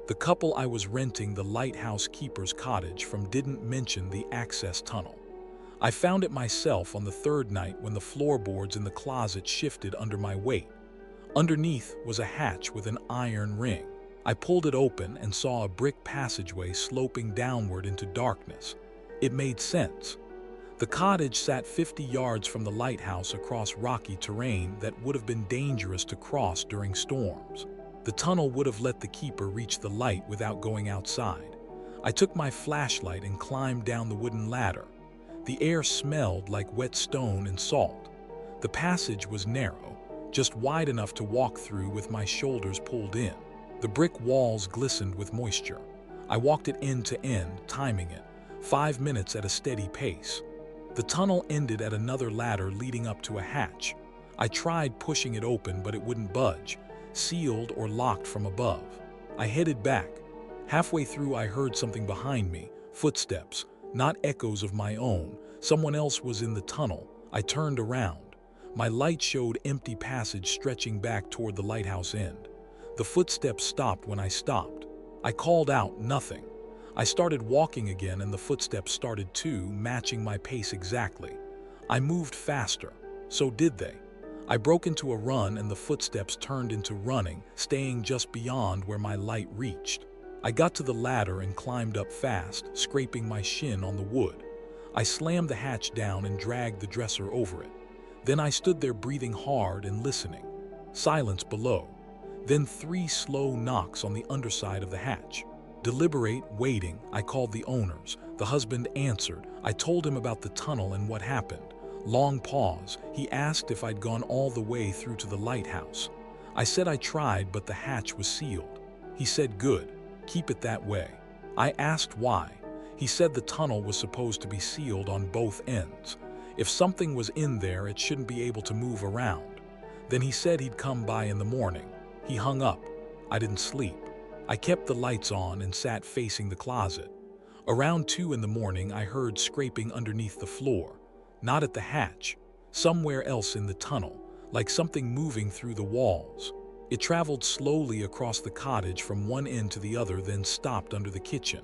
The couple I was renting the lighthouse keeper's cottage from didn't mention the access tunnel. I found it myself on the third night when the floorboards in the closet shifted under my weight. Underneath was a hatch with an iron ring. I pulled it open and saw a brick passageway sloping downward into darkness. It made sense. The cottage sat 50 yards from the lighthouse across rocky terrain that would have been dangerous to cross during storms. The tunnel would have let the keeper reach the light without going outside. I took my flashlight and climbed down the wooden ladder. The air smelled like wet stone and salt. The passage was narrow, just wide enough to walk through with my shoulders pulled in. The brick walls glistened with moisture. I walked it end to end, timing it, 5 minutes at a steady pace. The tunnel ended at another ladder leading up to a hatch. I tried pushing it open, but it wouldn't budge, sealed or locked from above. I headed back. Halfway through, I heard something behind me, footsteps, not echoes of my own. Someone else was in the tunnel. I turned around. My light showed empty passage stretching back toward the lighthouse end. The footsteps stopped when I stopped. I called out, nothing. I started walking again and the footsteps started too, matching my pace exactly. I moved faster. So did they. I broke into a run and the footsteps turned into running, staying just beyond where my light reached. I got to the ladder and climbed up fast, scraping my shin on the wood. I slammed the hatch down and dragged the dresser over it. Then I stood there breathing hard and listening. Silence below. Then 3 slow knocks on the underside of the hatch. Deliberate, waiting, I called the owners. The husband answered. I told him about the tunnel and what happened. Long pause. He asked if I'd gone all the way through to the lighthouse. I said I tried, but the hatch was sealed. He said, good. Keep it that way. I asked why. He said the tunnel was supposed to be sealed on both ends. If something was in there, it shouldn't be able to move around. Then he said he'd come by in the morning. He hung up. I didn't sleep. I kept the lights on and sat facing the closet. Around 2 in the morning, I heard scraping underneath the floor. Not at the hatch. Somewhere else in the tunnel, like something moving through the walls. It traveled slowly across the cottage from one end to the other, then stopped under the kitchen.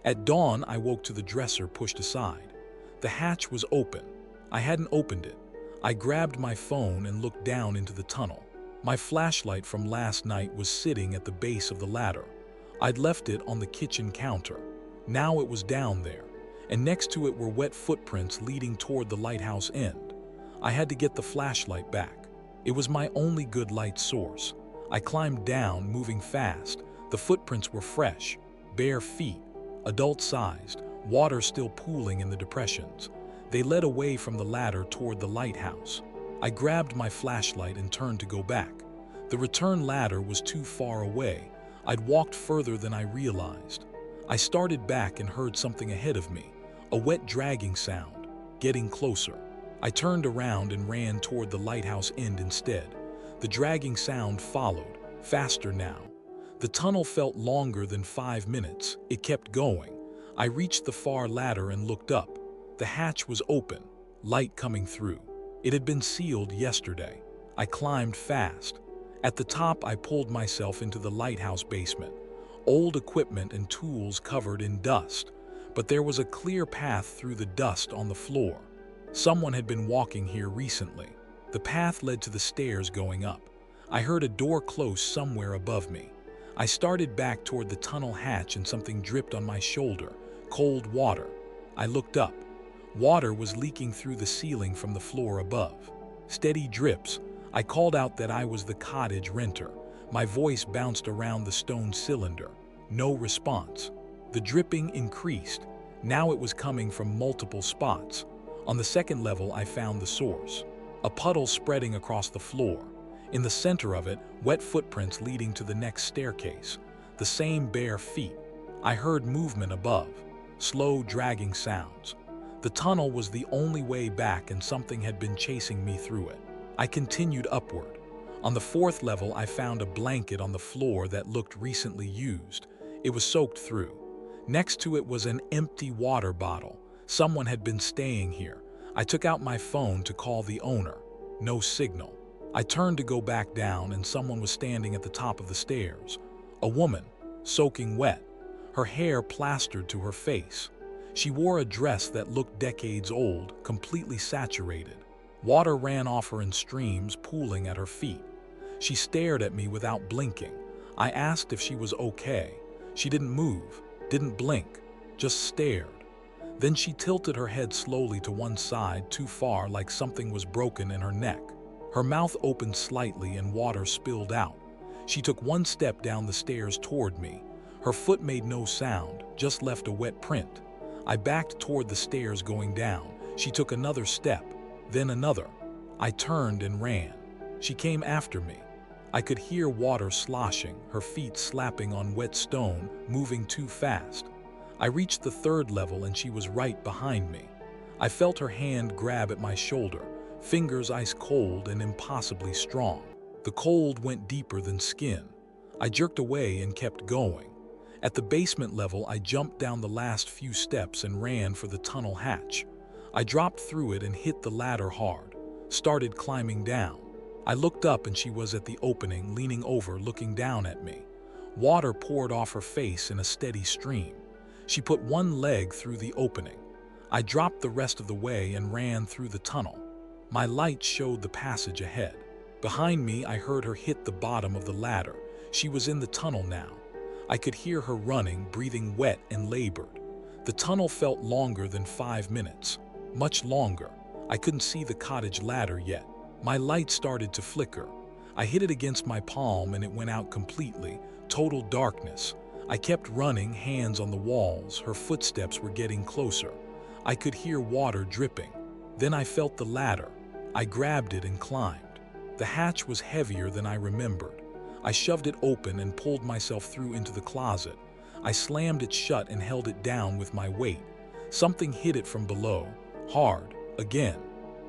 At dawn, I woke to the dresser pushed aside. The hatch was open. I hadn't opened it. I grabbed my phone and looked down into the tunnel. My flashlight from last night was sitting at the base of the ladder. I'd left it on the kitchen counter. Now it was down there, and next to it were wet footprints leading toward the lighthouse end. I had to get the flashlight back. It was my only good light source. I climbed down, moving fast. The footprints were fresh, bare feet, adult-sized, water still pooling in the depressions. They led away from the ladder toward the lighthouse. I grabbed my flashlight and turned to go back. The return ladder was too far away. I'd walked further than I realized. I started back and heard something ahead of me, a wet dragging sound, getting closer. I turned around and ran toward the lighthouse end instead. The dragging sound followed, faster now. The tunnel felt longer than 5 minutes. It kept going. I reached the far ladder and looked up. The hatch was open, light coming through. It had been sealed yesterday. I climbed fast. At the top, I pulled myself into the lighthouse basement. Old equipment and tools covered in dust, but there was a clear path through the dust on the floor. Someone had been walking here recently. The path led to the stairs going up. I heard a door close somewhere above me. I started back toward the tunnel hatch and something dripped on my shoulder, cold water. I looked up. Water was leaking through the ceiling from the floor above. Steady drips. I called out that I was the cottage renter. My voice bounced around the stone cylinder. No response. The dripping increased. Now it was coming from multiple spots. On the second level, I found the source. A puddle spreading across the floor. In the center of it, wet footprints leading to the next staircase. The same bare feet. I heard movement above. Slow, dragging sounds. The tunnel was the only way back and something had been chasing me through it. I continued upward. On the 4th level, I found a blanket on the floor that looked recently used. It was soaked through. Next to it was an empty water bottle. Someone had been staying here. I took out my phone to call the owner. No signal. I turned to go back down and someone was standing at the top of the stairs. A woman. soaking wet, her hair plastered to her face. She wore a dress that looked decades old, completely saturated. Water ran off her in streams, pooling at her feet. She stared at me without blinking. I asked if she was okay. She didn't move, didn't blink, just stared. Then she tilted her head slowly to one side, too far, like something was broken in her neck. Her mouth opened slightly and water spilled out. She took one step down the stairs toward me. Her foot made no sound, just left a wet print. I backed toward the stairs going down. She took another step, then another. I turned and ran. She came after me. I could hear water sloshing, her feet slapping on wet stone, moving too fast. I reached the third level and she was right behind me. I felt her hand grab at my shoulder, fingers ice cold and impossibly strong. The cold went deeper than skin. I jerked away and kept going. At the basement level, I jumped down the last few steps and ran for the tunnel hatch. I dropped through it and hit the ladder hard, started climbing down. I looked up and she was at the opening, leaning over, looking down at me. Water poured off her face in a steady stream. She put one leg through the opening. I dropped the rest of the way and ran through the tunnel. My light showed the passage ahead. Behind me, I heard her hit the bottom of the ladder. She was in the tunnel now. I could hear her running, breathing wet and labored. The tunnel felt longer than 5 minutes. Much longer. I couldn't see the cottage ladder yet. My light started to flicker. I hit it against my palm and it went out completely. Total darkness. I kept running, hands on the walls. Her footsteps were getting closer. I could hear water dripping. Then I felt the ladder. I grabbed it and climbed. The hatch was heavier than I remembered. I shoved it open and pulled myself through into the closet. I slammed it shut and held it down with my weight. Something hit it from below, hard, again.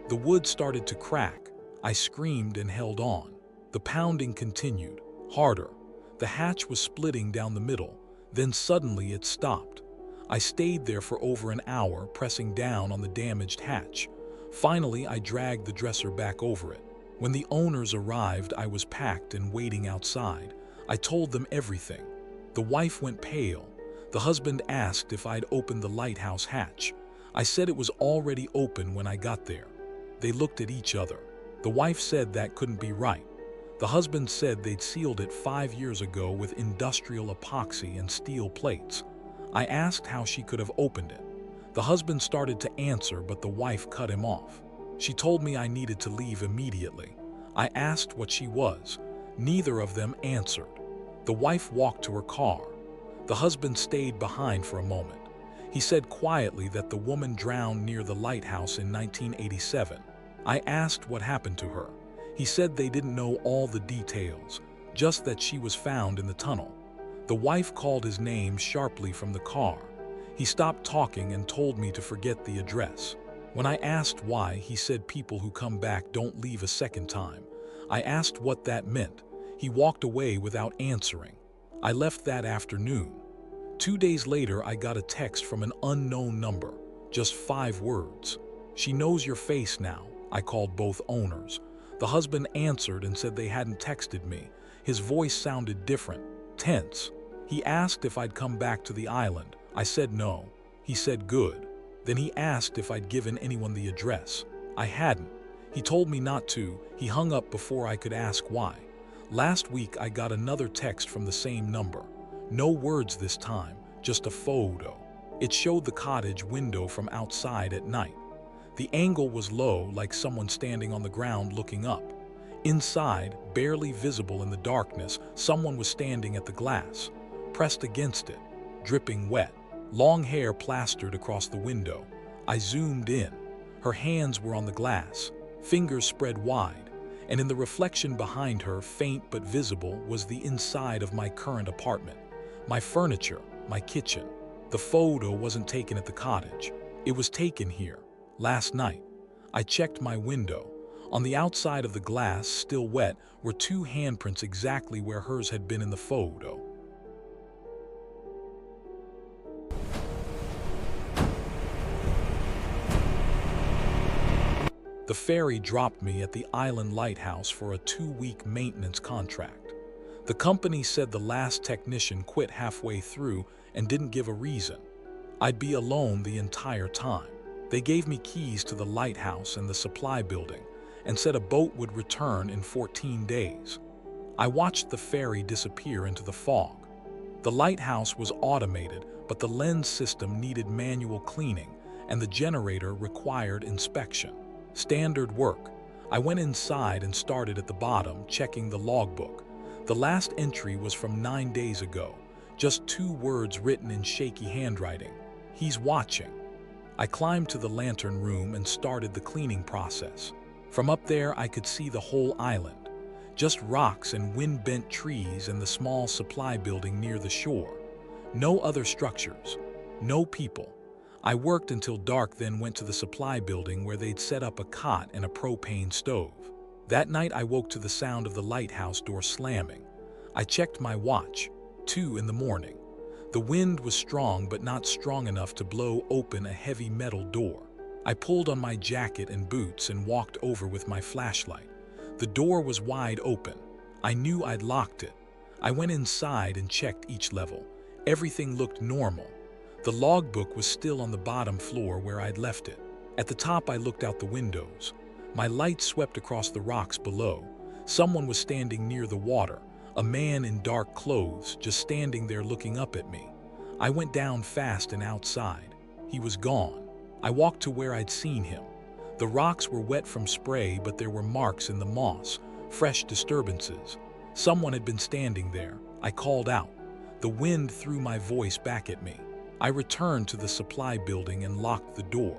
The wood started to crack. I screamed and held on. The pounding continued, harder. The hatch was splitting down the middle. Then suddenly it stopped. I stayed there for over an hour, pressing down on the damaged hatch. Finally, I dragged the dresser back over it. When the owners arrived, I was packed and waiting outside. I told them everything. The wife went pale. The husband asked if I'd opened the lighthouse hatch. I said it was already open when I got there. They looked at each other. The wife said that couldn't be right. The husband said they'd sealed it 5 years ago with industrial epoxy and steel plates. I asked how she could have opened it. The husband started to answer, but the wife cut him off. She told me I needed to leave immediately. I asked what she was. Neither of them answered. The wife walked to her car. The husband stayed behind for a moment. He said quietly that the woman drowned near the lighthouse in 1987. I asked what happened to her. He said they didn't know all the details, just that she was found in the tunnel. The wife called his name sharply from the car. He stopped talking and told me to forget the address. When I asked why, he said people who come back don't leave a second time. I asked what that meant. He walked away without answering. I left that afternoon. 2 days later, I got a text from an unknown number, just 5 words. "She knows your face now." I called both owners. The husband answered and said they hadn't texted me. His voice sounded different, tense. He asked if I'd come back to the island. I said no. He said good. Then he asked if I'd given anyone the address. I hadn't. He told me not to. He hung up before I could ask why. Last week I got another text from the same number. No words this time, just a photo. It showed the cottage window from outside at night. The angle was low, like someone standing on the ground looking up. Inside, barely visible in the darkness, someone was standing at the glass, pressed against it, dripping wet. Long hair plastered across the window. I zoomed in. Her hands were on the glass, fingers spread wide, and in the reflection behind her, faint but visible, was the inside of my current apartment. My furniture, my kitchen. The photo wasn't taken at the cottage. It was taken here, last night. I checked my window. On the outside of the glass, still wet, were 2 handprints exactly where hers had been in the photo. The ferry dropped me at the island lighthouse for a 2-week maintenance contract. The company said the last technician quit halfway through and didn't give a reason. I'd be alone the entire time. They gave me keys to the lighthouse and the supply building and said a boat would return in 14 days. I watched the ferry disappear into the fog. The lighthouse was automated, but the lens system needed manual cleaning and the generator required inspection. Standard work. I went inside and started at the bottom, checking the logbook. The last entry was from 9 days ago, just 2 words written in shaky handwriting. He's watching. I climbed to the lantern room and started the cleaning process. From up there, I could see the whole island. Just rocks and wind-bent trees and the small supply building near the shore. No other structures. No people. I worked until dark, then went to the supply building where they'd set up a cot and a propane stove. That night I woke to the sound of the lighthouse door slamming. I checked my watch. 2 in the morning. The wind was strong but not strong enough to blow open a heavy metal door. I pulled on my jacket and boots and walked over with my flashlight. The door was wide open. I knew I'd locked it. I went inside and checked each level. Everything looked normal. The logbook was still on the bottom floor where I'd left it. At the top I looked out the windows. My light swept across the rocks below. Someone was standing near the water, a man in dark clothes, just standing there looking up at me. I went down fast and outside. He was gone. I walked to where I'd seen him. The rocks were wet from spray, but there were marks in the moss, fresh disturbances. Someone had been standing there. I called out. The wind threw my voice back at me. I returned to the supply building and locked the door.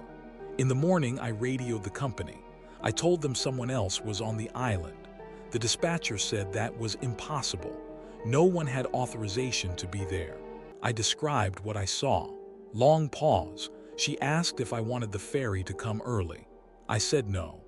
In the morning, I radioed the company. I told them someone else was on the island. The dispatcher said that was impossible. No one had authorization to be there. I described what I saw. Long pause. She asked if I wanted the ferry to come early. I said no.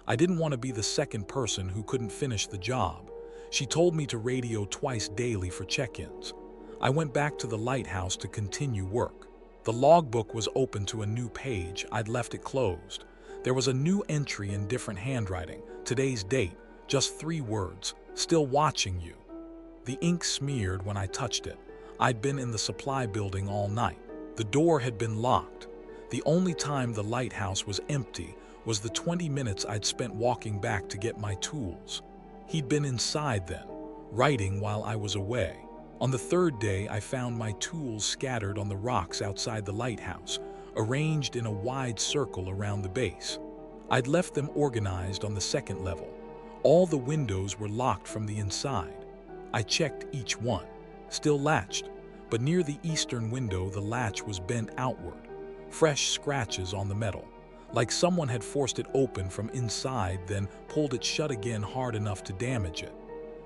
I didn't want to be the second person who couldn't finish the job. She told me to radio twice daily for check-ins. I went back to the lighthouse to continue work. The logbook was open to a new page. I'd left it closed. There was a new entry in different handwriting. Today's date, just 3 words, still watching you. The ink smeared when I touched it. I'd been in the supply building all night. The door had been locked. The only time the lighthouse was empty was the 20 minutes I'd spent walking back to get my tools. He'd been inside then, writing while I was away. On the 3rd day, I found my tools scattered on the rocks outside the lighthouse, arranged in a wide circle around the base. I'd left them organized on the 2nd level. All the windows were locked from the inside. I checked each one. Still latched, but near the eastern window the latch was bent outward. Fresh scratches on the metal, like someone had forced it open from inside, then pulled it shut again hard enough to damage it.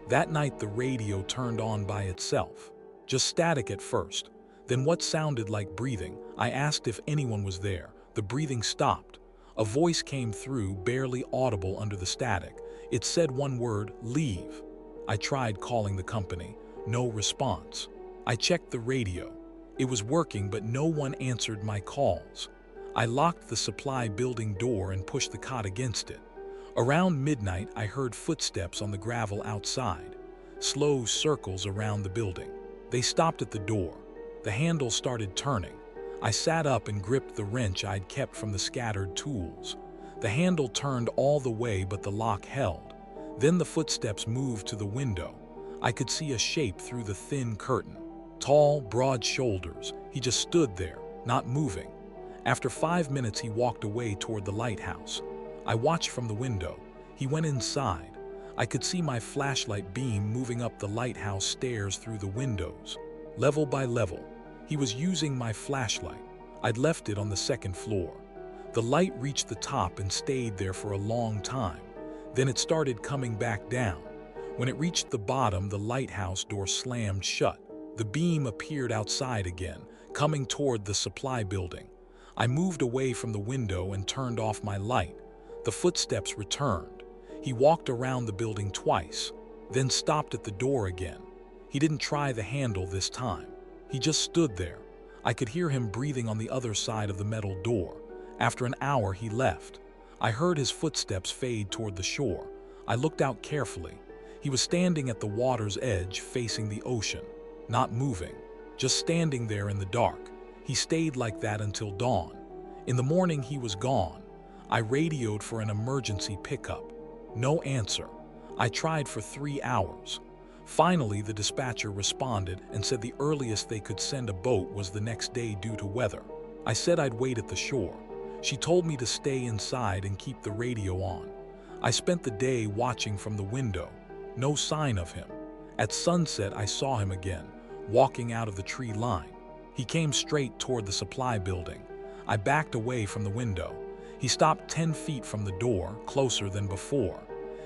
That night the radio turned on by itself. Just static at first, then what sounded like breathing. I asked if anyone was there. The breathing stopped. A voice came through, barely audible under the static. It said one word, "Leave." I tried calling the company. No response. I checked the radio. It was working, but no one answered my calls. I locked the supply building door and pushed the cot against it. Around midnight, I heard footsteps on the gravel outside. Slow circles around the building. They stopped at the door. The handle started turning. I sat up and gripped the wrench I'd kept from the scattered tools. The handle turned all the way, but the lock held. Then the footsteps moved to the window. I could see a shape through the thin curtain. Tall, broad shoulders. He just stood there, not moving. After 5 minutes, he walked away toward the lighthouse. I watched from the window. He went inside. I could see my flashlight beam moving up the lighthouse stairs through the windows, level by level. He was using my flashlight. I'd left it on the 2nd floor. The light reached the top and stayed there for a long time. Then it started coming back down. When it reached the bottom, the lighthouse door slammed shut. The beam appeared outside again, coming toward the supply building. I moved away from the window and turned off my light. The footsteps returned. He walked around the building twice, then stopped at the door again. He didn't try the handle this time. He just stood there. I could hear him breathing on the other side of the metal door. After an hour, he left. I heard his footsteps fade toward the shore. I looked out carefully. He was standing at the water's edge facing the ocean, not moving, just standing there in the dark. He stayed like that until dawn. In the morning he was gone. I radioed for an emergency pickup. No answer. I tried for 3 hours. Finally, the dispatcher responded and said the earliest they could send a boat was the next day due to weather. I said I'd wait at the shore. She told me to stay inside and keep the radio on. I spent the day watching from the window. No sign of him. At sunset, I saw him again, walking out of the tree line. He came straight toward the supply building. I backed away from the window. He stopped 10 feet from the door, closer than before.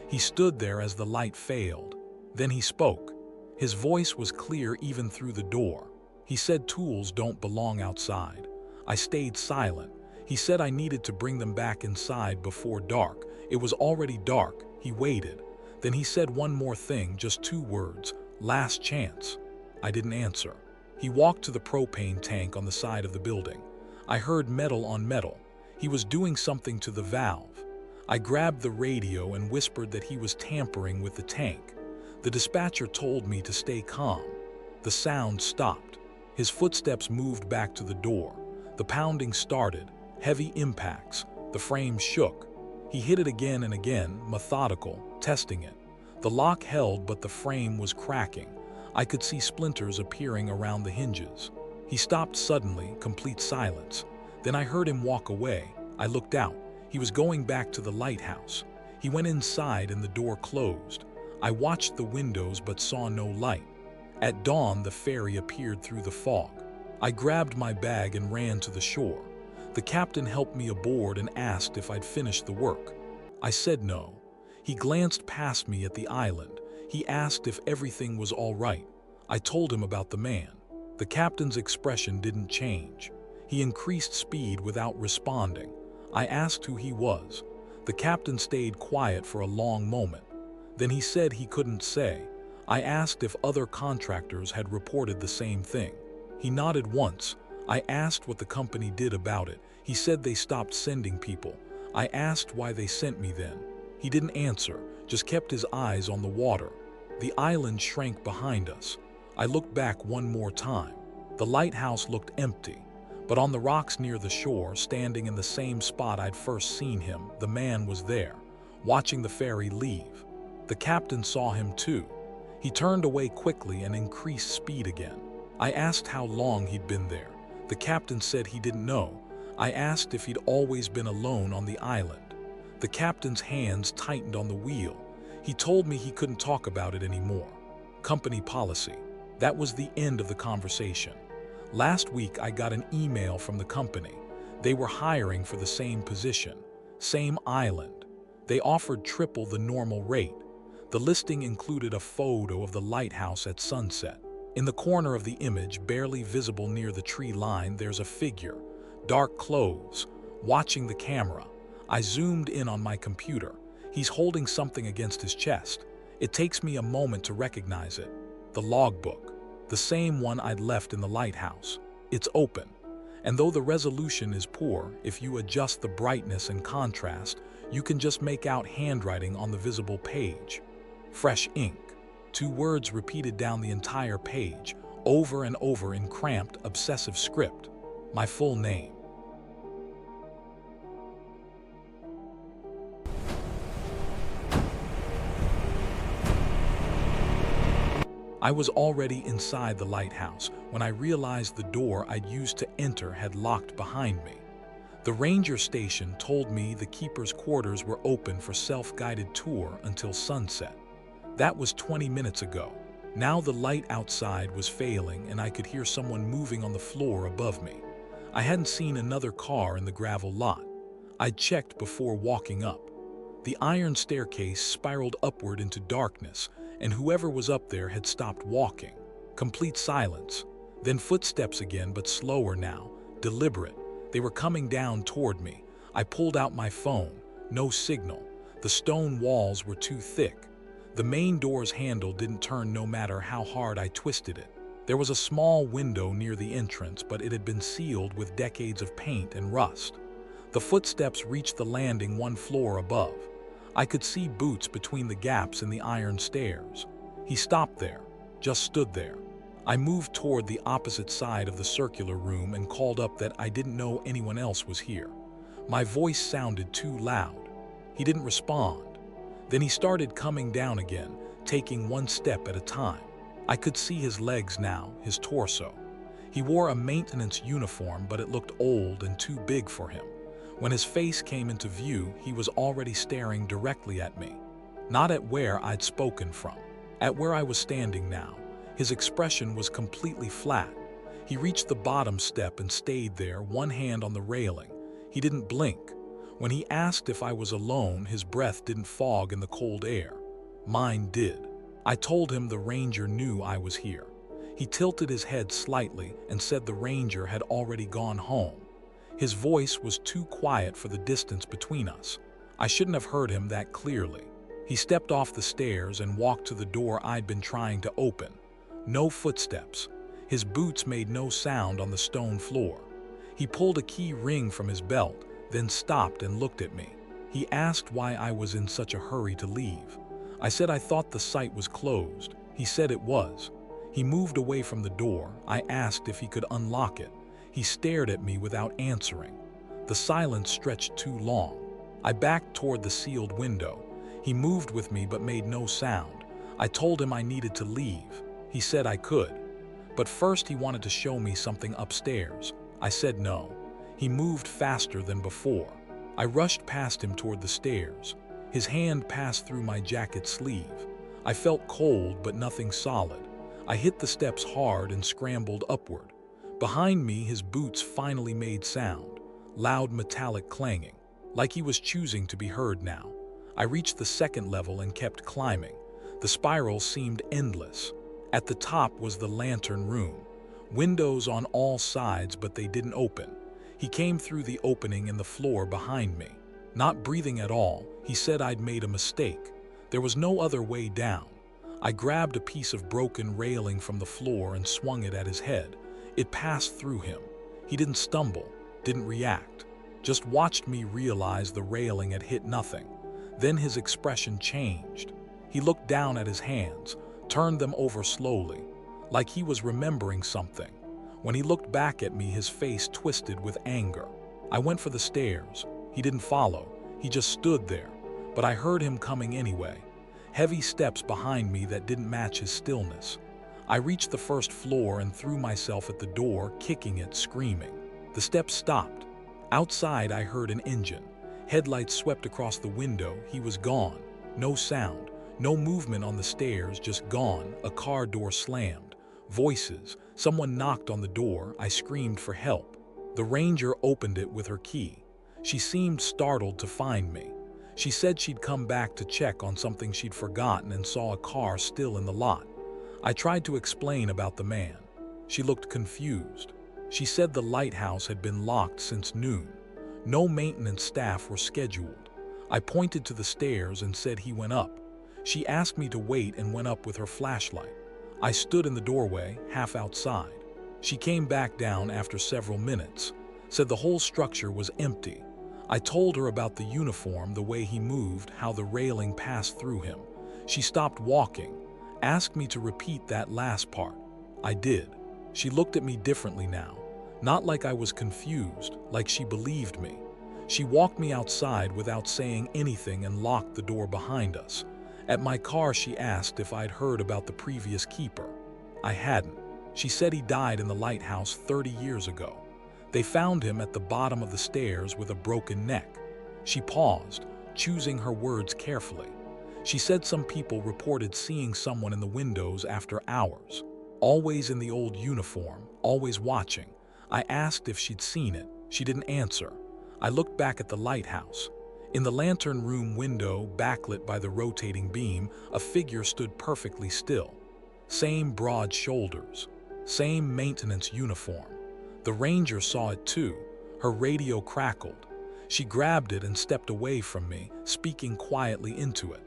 He stood there as the light failed. Then he spoke. His voice was clear even through the door. He said tools don't belong outside. I stayed silent. He said I needed to bring them back inside before dark. It was already dark. He waited. Then he said one more thing, just 2 words, last chance. I didn't answer. He walked to the propane tank on the side of the building. I heard metal on metal. He was doing something to the valve. I grabbed the radio and whispered that he was tampering with the tank. The dispatcher told me to stay calm. The sound stopped. His footsteps moved back to the door. The pounding started, heavy impacts. The frame shook. He hit it again and again, methodical, testing it. The lock held, but the frame was cracking. I could see splinters appearing around the hinges. He stopped suddenly, complete silence. Then I heard him walk away. I looked out. He was going back to the lighthouse. He went inside and the door closed. I watched the windows but saw no light. At dawn, the ferry appeared through the fog. I grabbed my bag and ran to the shore. The captain helped me aboard and asked if I'd finished the work. I said no. He glanced past me at the island. He asked if everything was all right. I told him about the man. The captain's expression didn't change. He increased speed without responding. I asked who he was. The captain stayed quiet for a long moment. Then he said he couldn't say. I asked if other contractors had reported the same thing. He nodded once. I asked what the company did about it. He said they stopped sending people. I asked why they sent me then. He didn't answer, just kept his eyes on the water. The island shrank behind us. I looked back one more time. The lighthouse looked empty. But on the rocks near the shore, standing in the same spot I'd first seen him, the man was there, watching the ferry leave. The captain saw him too. He turned away quickly and increased speed again. I asked how long he'd been there. The captain said he didn't know. I asked if he'd always been alone on the island. The captain's hands tightened on the wheel. He told me he couldn't talk about it anymore. Company policy. That was the end of the conversation. Last week I got an email from the company. They were hiring for the same position, same island. They offered triple the normal rate. The listing included a photo of the lighthouse at sunset. In the corner of the image, barely visible near the tree line, there's a figure, dark clothes, watching the camera. I zoomed in on my computer. He's holding something against his chest. It takes me a moment to recognize it. The logbook, the same one I'd left in the lighthouse. It's open. And though the resolution is poor, if you adjust the brightness and contrast, you can just make out handwriting on the visible page. Fresh ink. 2 words repeated down the entire page, over and over in cramped, obsessive script. My full name. I was already inside the lighthouse when I realized the door I'd used to enter had locked behind me. The ranger station told me the keeper's quarters were open for self-guided tour until sunset. That was 20 minutes ago. Now the light outside was failing and I could hear someone moving on the floor above me. I hadn't seen another car in the gravel lot. I'd checked before walking up. The iron staircase spiraled upward into darkness, and whoever was up there had stopped walking. Complete silence. Then footsteps again, but slower now, deliberate. They were coming down toward me. I pulled out my phone. No signal. The stone walls were too thick. The main door's handle didn't turn no matter how hard I twisted it. There was a small window near the entrance, but it had been sealed with decades of paint and rust. The footsteps reached the landing 1 floor above. I could see boots between the gaps in the iron stairs. He stopped there, just stood there. I moved toward the opposite side of the circular room and called up that I didn't know anyone else was here. My voice sounded too loud. He didn't respond. Then he started coming down again, taking one step at a time. I could see his legs now, his torso. He wore a maintenance uniform, but it looked old and too big for him. When his face came into view, he was already staring directly at me. Not at where I'd spoken from, at where I was standing now. His expression was completely flat. He reached the bottom step and stayed there, one hand on the railing. He didn't blink. When he asked if I was alone, his breath didn't fog in the cold air. Mine did. I told him the ranger knew I was here. He tilted his head slightly and said the ranger had already gone home. His voice was too quiet for the distance between us. I shouldn't have heard him that clearly. He stepped off the stairs and walked to the door I'd been trying to open. No footsteps. His boots made no sound on the stone floor. He pulled a key ring from his belt, then stopped and looked at me. He asked why I was in such a hurry to leave. I said I thought the site was closed. He said it was. He moved away from the door. I asked if he could unlock it. He stared at me without answering. The silence stretched too long. I backed toward the sealed window. He moved with me but made no sound. I told him I needed to leave. He said I could. But first he wanted to show me something upstairs. I said no. He moved faster than before. I rushed past him toward the stairs. His hand passed through my jacket sleeve. I felt cold but nothing solid. I hit the steps hard and scrambled upward. Behind me, his boots finally made sound, loud metallic clanging, like he was choosing to be heard now. I reached the second level and kept climbing. The spiral seemed endless. At the top was the lantern room. Windows on all sides, but they didn't open. He came through the opening in the floor behind me. Not breathing at all, he said I'd made a mistake. There was no other way down. I grabbed a piece of broken railing from the floor and swung it at his head. It passed through him. He didn't stumble, didn't react, just watched me realize the railing had hit nothing. Then his expression changed. He looked down at his hands, turned them over slowly, like he was remembering something. When he looked back at me, his face twisted with anger. I went for the stairs. He didn't follow. He just stood there. But I heard him coming anyway. Heavy steps behind me that didn't match his stillness. I reached the first floor and threw myself at the door, kicking it, screaming. The steps stopped. Outside, I heard an engine. Headlights swept across the window. He was gone. No sound. No movement on the stairs, just gone. A car door slammed. Voices. Someone knocked on the door. I screamed for help. The ranger opened it with her key. She seemed startled to find me. She said she'd come back to check on something she'd forgotten and saw a car still in the lot. I tried to explain about the man. She looked confused. She said the lighthouse had been locked since noon. No maintenance staff were scheduled. I pointed to the stairs and said he went up. She asked me to wait and went up with her flashlight. I stood in the doorway, half outside. She came back down after several minutes, said the whole structure was empty. I told her about the uniform, the way he moved, how the railing passed through him. She stopped walking, asked me to repeat that last part. I did. She looked at me differently now, not like I was confused, like she believed me. She walked me outside without saying anything and locked the door behind us. At my car, she asked if I'd heard about the previous keeper. I hadn't. She said he died in the lighthouse 30 years ago. They found him at the bottom of the stairs with a broken neck. She paused, choosing her words carefully. She said some people reported seeing someone in the windows after hours, always in the old uniform, always watching. I asked if she'd seen it. She didn't answer. I looked back at the lighthouse. In the lantern room window, backlit by the rotating beam, a figure stood perfectly still. Same broad shoulders, same maintenance uniform. The ranger saw it too. Her radio crackled. She grabbed it and stepped away from me, speaking quietly into it.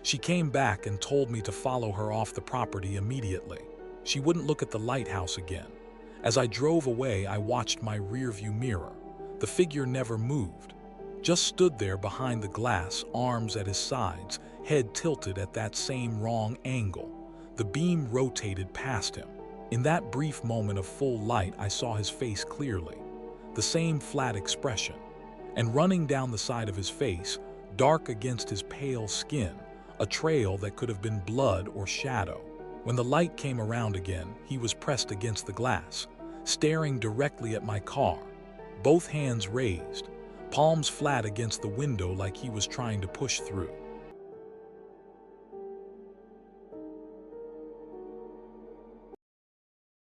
She came back and told me to follow her off the property immediately. She wouldn't look at the lighthouse again. As I drove away, I watched my rearview mirror. The figure never moved. just stood there behind the glass, arms at his sides, head tilted at that same wrong angle. The beam rotated past him. In that brief moment of full light, I saw his face clearly. The same flat expression. And running down the side of his face, dark against his pale skin, a trail that could have been blood or shadow. When the light came around again, he was pressed against the glass, staring directly at my car, both hands raised, palms flat against the window like he was trying to push through.